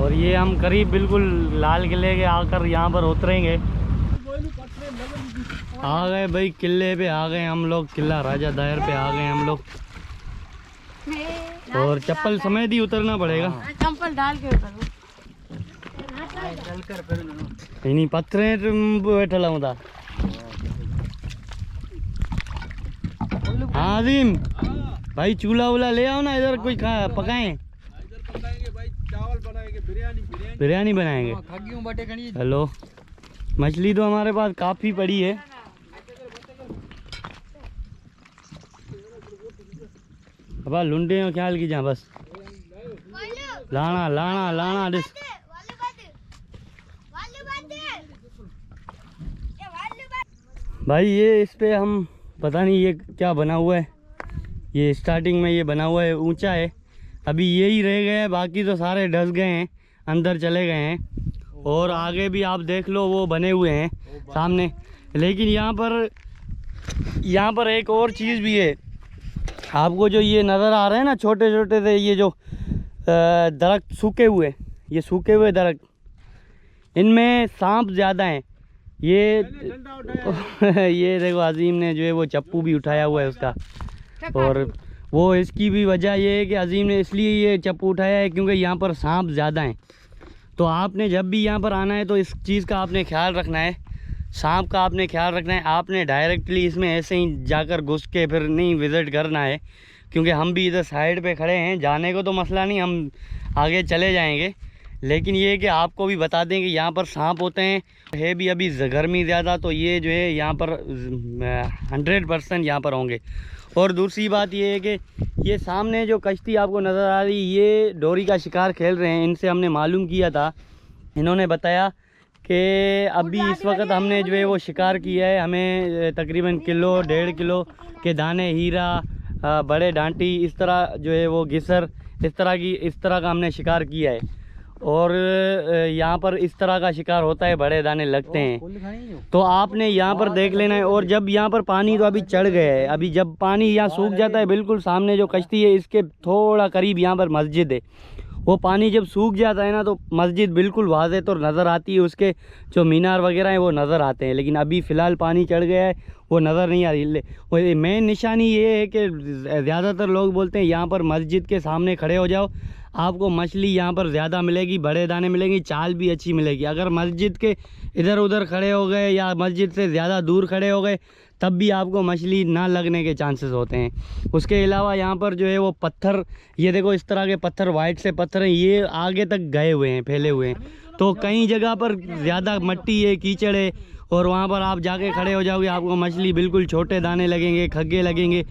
और ये हम करीब बिल्कुल लाल किले के आकर यहाँ पर उतरेंगे। आ गए भाई किले पे, आ गए हम लोग, किला राजा दायर पे आ गए हम लोग। और चप्पल समेत ही उतरना पड़ेगा, चप्पल डाल के उतरो। नहीं पत्थर बैठा लाऊं था। हाँ आजिम भाई चूल्हा वूल्हा ले आओ ना, इधर कोई पकाएं। बिरयानी बनाएंगे। हेलो, मछली तो हमारे पास काफ़ी पड़ी है। अब लुंडे में ख्याल कीजिए बस। लाना लाना लाना डिस। भाई ये इस पे हम पता नहीं ये क्या बना हुआ है। ये स्टार्टिंग में ये बना हुआ है, ऊंचा है। अभी यही रह गए हैं, बाकी तो सारे ढस गए हैं, अंदर चले गए हैं। और आगे भी आप देख लो वो बने हुए हैं सामने। लेकिन यहाँ पर एक और चीज़ भी है। आपको जो ये नज़र आ रहे हैं ना छोटे छोटे से ये जो दरख्त सूखे हुए, ये सूखे हुए दरख्त, इनमें सांप ज़्यादा हैं। ये ये देखो अजीम ने जो है वो चप्पू भी उठाया हुआ है उसका। और वो इसकी भी वजह ये है कि अजीम ने इसलिए ये चप्पू उठाया है क्योंकि यहाँ पर सांप ज़्यादा हैं। तो आपने जब भी यहाँ पर आना है तो इस चीज़ का आपने ख्याल रखना है, सांप का आपने ख्याल रखना है। आपने डायरेक्टली इसमें ऐसे ही जाकर घुस के फिर नहीं विज़िट करना है, क्योंकि हम भी इधर साइड पे खड़े हैं। जाने को तो मसला नहीं, हम आगे चले जाएंगे। लेकिन ये है कि आपको भी बता दें कि यहाँ पर सांप होते हैं। है भी अभी गर्मी ज़्यादा, तो ये जो है यहाँ पर 100% यहाँ पर होंगे। और दूसरी बात ये है कि ये सामने जो कश्ती आपको नज़र आ रही, ये डोरी का शिकार खेल रहे हैं। इनसे हमने मालूम किया था, इन्होंने बताया कि अभी इस वक्त हमने जो है वो शिकार किया है। हमें तकरीबन किलो 1.5 किलो के दाने, हीरा, बड़े डांटी, इस तरह जो है वो घिसर, इस तरह का हमने शिकार किया है। और यहाँ पर इस तरह का शिकार होता है, बड़े दाने लगते हैं। तो आपने यहाँ पर देख लेना है। और जब यहाँ पर पानी तो अभी चढ़ गया है, अभी जब पानी यहाँ सूख जाता है, बिल्कुल सामने जो कश्ती है इसके थोड़ा करीब यहाँ पर मस्जिद है। वो पानी जब सूख जाता है ना तो मस्जिद बिल्कुल वाज़े तो नज़र आती है, उसके जो मीनार वगैरह हैं वो नज़र आते हैं। लेकिन अभी फ़िलहाल पानी चढ़ गया है, वो नज़र नहीं आ रही। वो मेन निशानी ये है कि ज़्यादातर लोग बोलते हैं यहाँ पर मस्जिद के सामने खड़े हो जाओ, आपको मछली यहाँ पर ज़्यादा मिलेगी, बड़े दाने मिलेंगी, चाल भी अच्छी मिलेगी। अगर मस्जिद के इधर उधर खड़े हो गए या मस्जिद से ज़्यादा दूर खड़े हो गए तब भी आपको मछली ना लगने के चांसेस होते हैं। उसके अलावा यहाँ पर जो है वो पत्थर, ये देखो इस तरह के पत्थर, वाइट से पत्थर हैं, ये आगे तक गए हुए हैं, फैले हुए हैं। तो कई जगह पर ज़्यादा मट्टी है, कीचड़ है, और वहाँ पर आप जाके खड़े हो जाओगे, आपको मछली बिल्कुल छोटे दाने लगेंगे, खग्गे लगेंगे।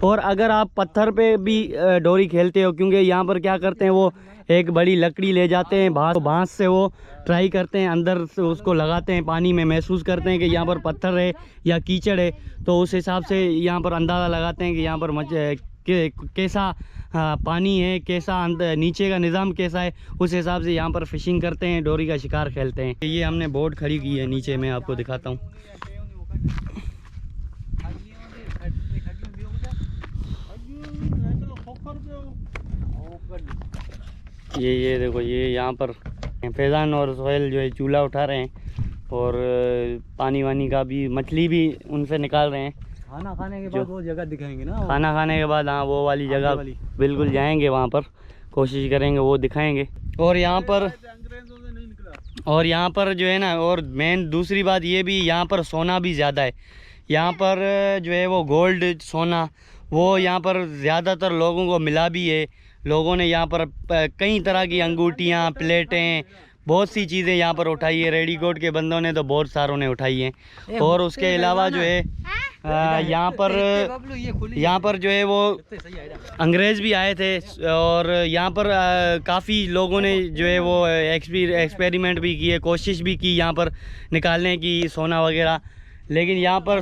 और अगर आप पत्थर पे भी डोरी खेलते हो, क्योंकि यहाँ पर क्या करते हैं वो एक बड़ी लकड़ी ले जाते हैं, बांस से वो ट्राई करते हैं, अंदर से उसको लगाते हैं पानी में, महसूस करते हैं कि यहाँ पर पत्थर है या कीचड़ है, तो उस हिसाब से यहाँ पर अंदाज़ा लगाते हैं कि यहाँ पर कैसा पानी है, कैसा अंदर नीचे का निज़ाम कैसा है, उस हिसाब से यहाँ पर फ़िशिंग करते हैं, डोरी का शिकार खेलते हैं। ये हमने बोट खड़ी की है नीचे, मैं आपको दिखाता हूँ। ये देखो, ये यहाँ पर फैज़ान और सोहेल जो है चूल्हा उठा रहे हैं और पानी वानी का भी, मछली भी उनसे निकाल रहे हैं। खाना खाने के बाद वो जगह दिखाएंगे ना, खाना खाने के बाद, हाँ वो वाली जगह बिल्कुल जाएंगे, वहाँ पर कोशिश करेंगे, वो दिखाएंगे। और यहाँ पर जो है ना, और मेन दूसरी बात ये भी, यहाँ पर सोना भी ज़्यादा है। यहाँ पर जो है वो गोल्ड, सोना, वो यहाँ पर ज़्यादातर लोगों को मिला भी है। लोगों ने यहाँ पर कई तरह की अंगूठियाँ, प्लेटें, बहुत सी चीज़ें यहाँ पर उठाई है। रेडीकोट के बंदों ने तो बहुत सारों ने उठाई हैं। और उसके अलावा जो है यहाँ पर जो है वो अंग्रेज़ भी आए थे, और यहाँ पर काफ़ी लोगों ने जो है वो एक्सपेरिमेंट भी किए, कोशिश भी की यहाँ पर निकालने की सोना वगैरह। लेकिन यहाँ पर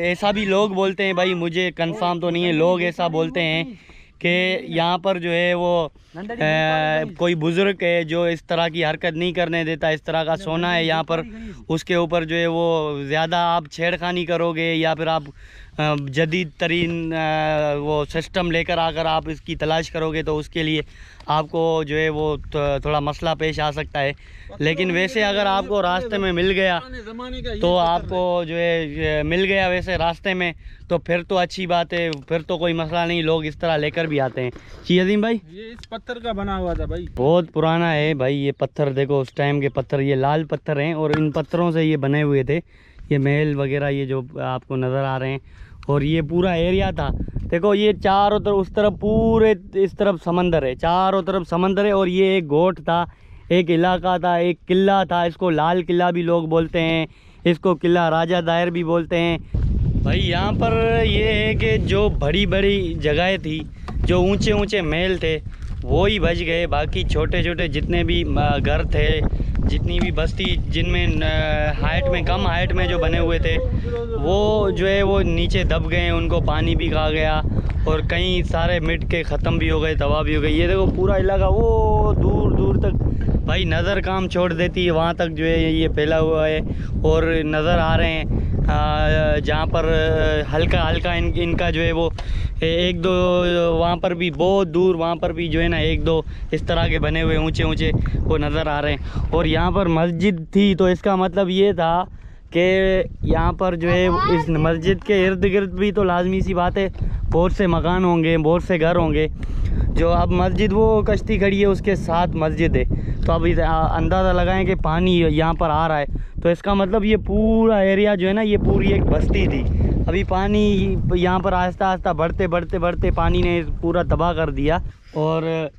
ऐसा भी लोग बोलते हैं, भाई मुझे कंफर्म तो नहीं है, लोग ऐसा बोलते हैं कि यहाँ पर जो है वो कोई बुज़ुर्ग है जो इस तरह की हरकत नहीं करने देता, इस तरह का सोना है यहाँ पर, उसके ऊपर जो है वो ज़्यादा आप छेड़खानी करोगे या फिर आप जदीद तरीन वो सिस्टम लेकर आकर आप इसकी तलाश करोगे तो उसके लिए आपको जो है वो थोड़ा मसला पेश आ सकता है। लेकिन वैसे अगर आपको रास्ते में मिल गया तो आपको जो है मिल गया वैसे रास्ते में तो फिर तो अच्छी बात है, फिर तो कोई मसला नहीं, लोग इस तरह लेकर भी आते हैं। जी अजीम भाई, ये इस पत्थर का बना हुआ था भाई, बहुत पुराना है भाई ये पत्थर। देखो उस टाइम के पत्थर, ये लाल पत्थर हैं और इन पत्थरों से ये बने हुए थे ये महल वगैरह, ये जो आपको नज़र आ रहे हैं। और ये पूरा एरिया था, देखो ये चारों तरफ, उस तरफ पूरे इस तरफ समंदर है, चारों तरफ समंदर है। और ये एक गोट था, एक इलाका था, एक किला था, इसको लाल किला भी लोग बोलते हैं, इसको किला राजा दायर भी बोलते हैं। भाई यहाँ पर ये है कि जो बड़ी बड़ी जगहें थी, जो ऊंचे ऊंचे महल थे वो ही बच गए, बाकी छोटे छोटे जितने भी घर थे, जितनी भी बस्ती जिनमें हाइट में, कम हाइट में जो बने हुए थे वो जो है वो नीचे दब गए, उनको पानी भी खा गया और कई सारे मिट के ख़त्म भी हो गए, तबाह भी हो गए। ये देखो पूरा इलाका वो दूर दूर तक भाई नज़र काम छोड़ देती है, वहाँ तक जो है ये फैला हुआ है। और नज़र आ रहे हैं जहाँ पर हल्का हल्का इनका जो है वो एक दो, वहाँ पर भी बहुत दूर, वहाँ पर भी जो है ना एक दो इस तरह के बने हुए ऊंचे ऊंचे वो नज़र आ रहे हैं। और यहाँ पर मस्जिद थी तो इसका मतलब ये था कि यहाँ पर जो है इस मस्जिद के इर्द गिर्द भी तो लाजमी सी बात है बहुत से मकान होंगे, बहुत से घर होंगे। जो अब मस्जिद वो कश्ती खड़ी है उसके साथ मस्जिद है, तो अब अंदाज़ा लगाएं कि पानी यहाँ पर आ रहा है, तो इसका मतलब ये पूरा एरिया जो है ना ये पूरी एक बस्ती थी। अभी पानी यहाँ पर आहिस्ता आहिस्ता बढ़ते बढ़ते बढ़ते पानी ने पूरा तबाह कर दिया। और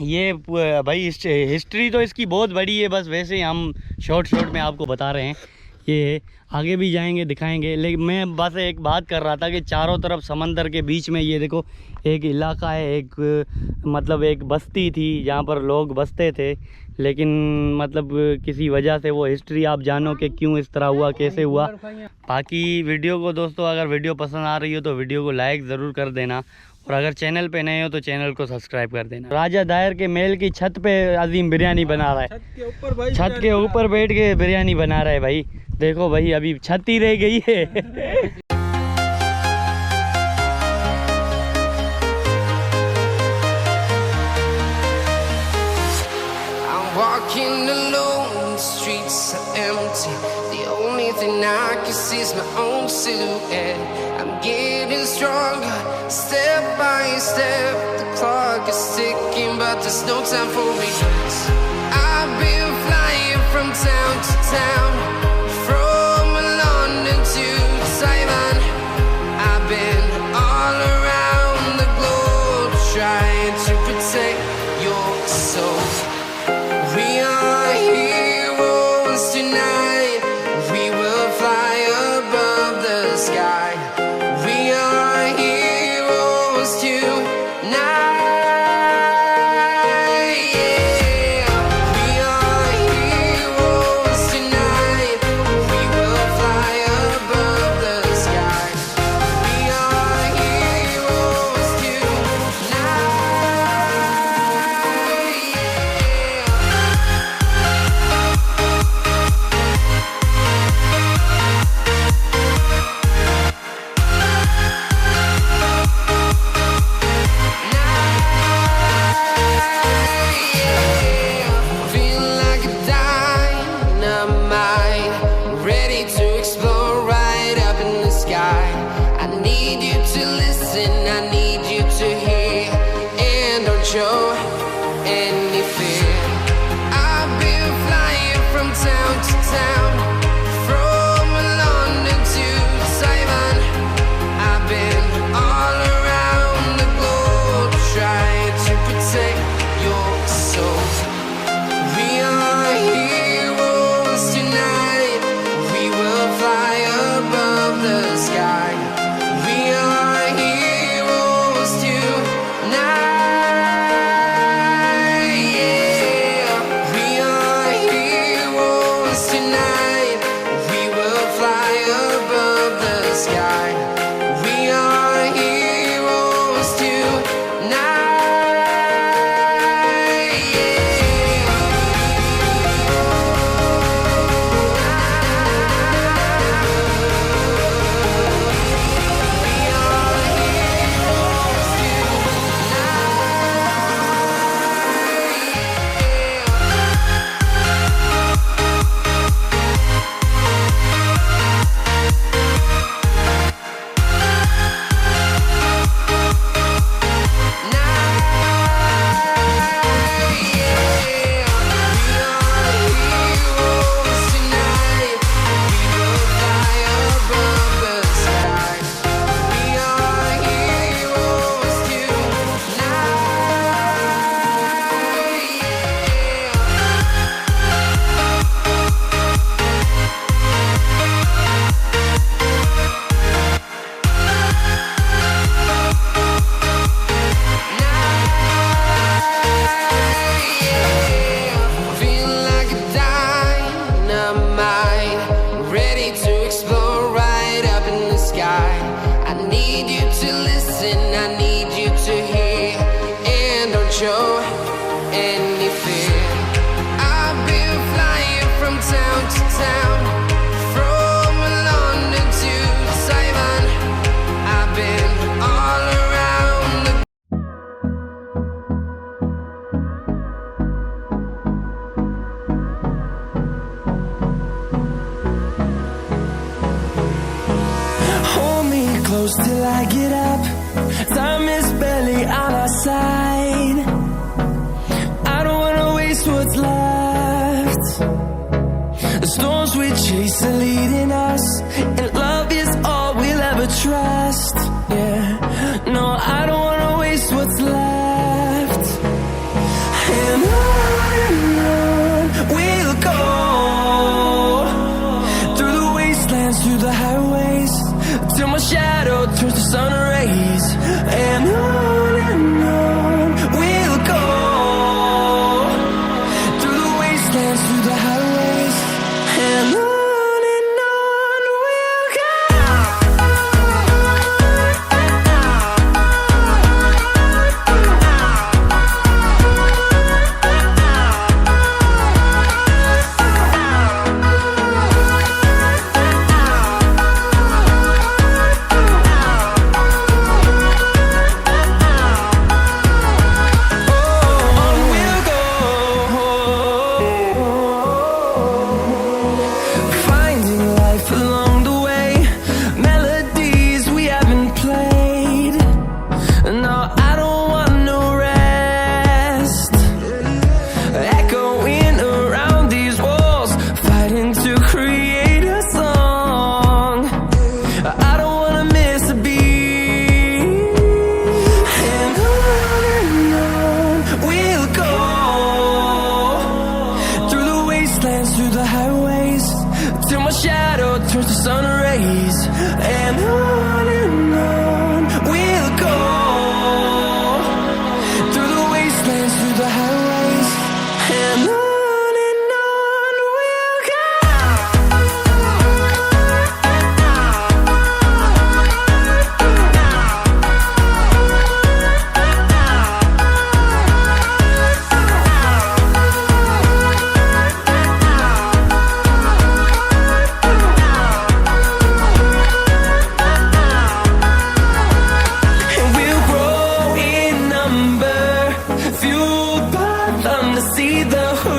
ये भाई हिस्ट्री तो इसकी बहुत बड़ी है, बस वैसे ही हम शॉर्ट में आपको बता रहे हैं। ये आगे भी जाएंगे दिखाएंगे, लेकिन मैं बस एक बात कर रहा था कि चारों तरफ समंदर के बीच में ये देखो एक इलाका है, एक मतलब एक बस्ती थी जहाँ पर लोग बसते थे, लेकिन मतलब किसी वजह से वो हिस्ट्री आप जानो कि क्यों इस तरह हुआ, कैसे हुआ। बाकी वीडियो को दोस्तों, अगर वीडियो पसंद आ रही हो तो वीडियो को लाइक ज़रूर कर देना, और अगर चैनल पे नए हो तो चैनल को सब्सक्राइब कर देना। राजा दायर के महल की छत पे अजीम बिरयानी बना रहा है, छत के ऊपर बैठ के बिरयानी बना रहा है भाई। देखो भाई अभी छत ही रह गई है। Walking alone, the streets are empty. The only thing I can see is my own silhouette. I'm getting stronger, step by step. The clock is ticking, but there's no time for regrets. I've been flying from town to town, from London to Taiwan. I've been all around the globe, trying to protect your soul. We are heroes tonight. We will fly above the sky. We are heroes tonight. Yeah. We are heroes tonight. to town, from London to Taiwan. I've been all around the Hold me close till I get up. Time is barely on our side. I don't wanna waste what's left. The storms we chase are leading us, and love is all we'll ever trust. Yeah, no, I don't wanna waste what's left. And on we'll go, through the wastelands, through the highways, till my shadow turns to sun rays. And on we'll go, through the wastelands, through the highways, and on we'll go. Finding life along the way, melodies we haven't played. No, I don't want no rest. Echoing around these walls, fighting to create a song. I don't wanna miss a beat. And on we'll go, through the wastelands, through the highways, till my shadow turns to sun rays. And on we'll go, through the wastelands, through the highways, and on we'll go. And we'll grow in number, fueled by them to see the hood.